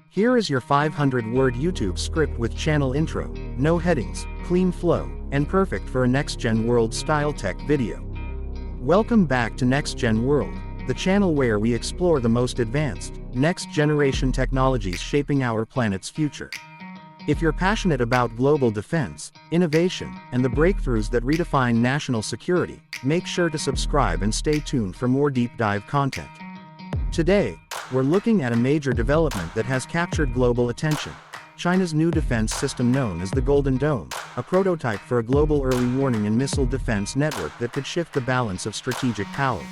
Here is your 500-word YouTube script with channel intro, no headings, clean flow, and perfect for a next-gen world-style tech video. Welcome back to Next Gen World, the channel where we explore the most advanced, next-generation technologies shaping our planet's future. If you're passionate about global defense, innovation, and the breakthroughs that redefine national security, make sure to subscribe and stay tuned for more deep-dive content. Today, we're looking at a major development that has captured global attention: China's new defense system known as the Golden Dome, a prototype for a global early warning and missile defense network that could shift the balance of strategic power.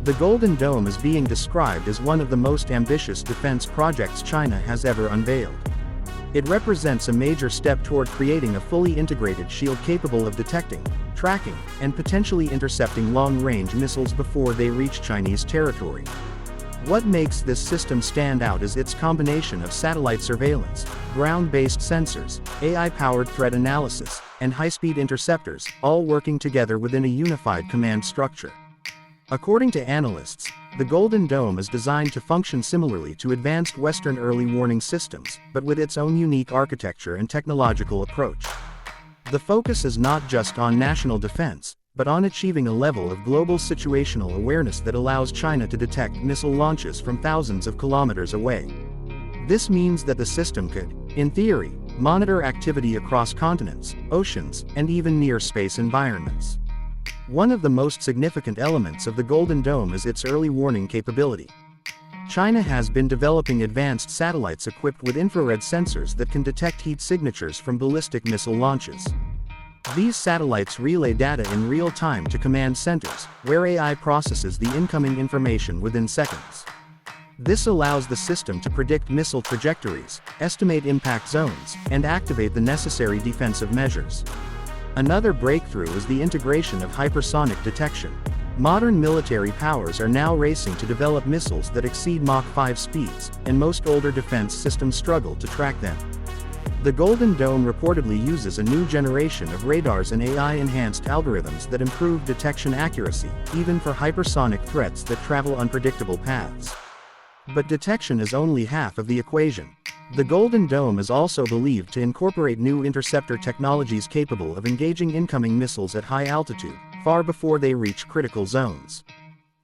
The Golden Dome is being described as one of the most ambitious defense projects China has ever unveiled. It represents a major step toward creating a fully integrated shield capable of detecting, tracking, and potentially intercepting long-range missiles before they reach Chinese territory. What makes this system stand out is its combination of satellite surveillance, ground-based sensors, AI-powered threat analysis, and high-speed interceptors, all working together within a unified command structure. According to analysts, the Golden Dome is designed to function similarly to advanced Western early warning systems, but with its own unique architecture and technological approach. The focus is not just on national defense, but on achieving a level of global situational awareness that allows China to detect missile launches from thousands of kilometers away. This means that the system could, in theory, monitor activity across continents, oceans, and even near space environments. One of the most significant elements of the Golden Dome is its early warning capability. China has been developing advanced satellites equipped with infrared sensors that can detect heat signatures from ballistic missile launches. These satellites relay data in real time to command centers, where AI processes the incoming information within seconds. This allows the system to predict missile trajectories, estimate impact zones, and activate the necessary defensive measures. Another breakthrough is the integration of hypersonic detection. Modern military powers are now racing to develop missiles that exceed Mach 5 speeds, and most older defense systems struggle to track them. The Golden Dome reportedly uses a new generation of radars and AI-enhanced algorithms that improve detection accuracy, even for hypersonic threats that travel unpredictable paths. But detection is only half of the equation. The Golden Dome is also believed to incorporate new interceptor technologies capable of engaging incoming missiles at high altitude, far before they reach critical zones.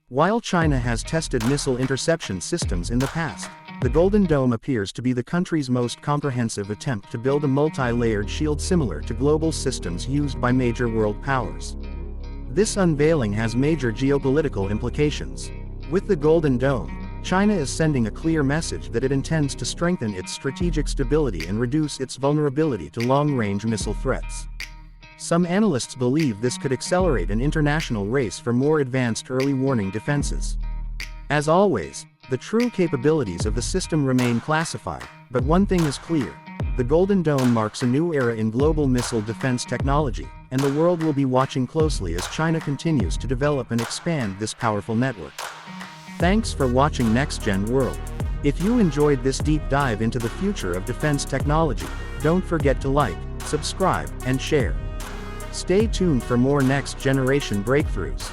While China has tested missile interception systems in the past, the Golden Dome appears to be the country's most comprehensive attempt to build a multi-layered shield similar to global systems used by major world powers. This unveiling has major geopolitical implications. With the Golden Dome, China is sending a clear message that it intends to strengthen its strategic stability and reduce its vulnerability to long-range missile threats. Some analysts believe this could accelerate an international race for more advanced early warning defenses. As always, the true capabilities of the system remain classified, but one thing is clear: the Golden Dome marks a new era in global missile defense technology, and the world will be watching closely as China continues to develop and expand this powerful network. Thanks for watching Next Gen World. If you enjoyed this deep dive into the future of defense technology, don't forget to like, subscribe, and share. Stay tuned for more next-generation breakthroughs.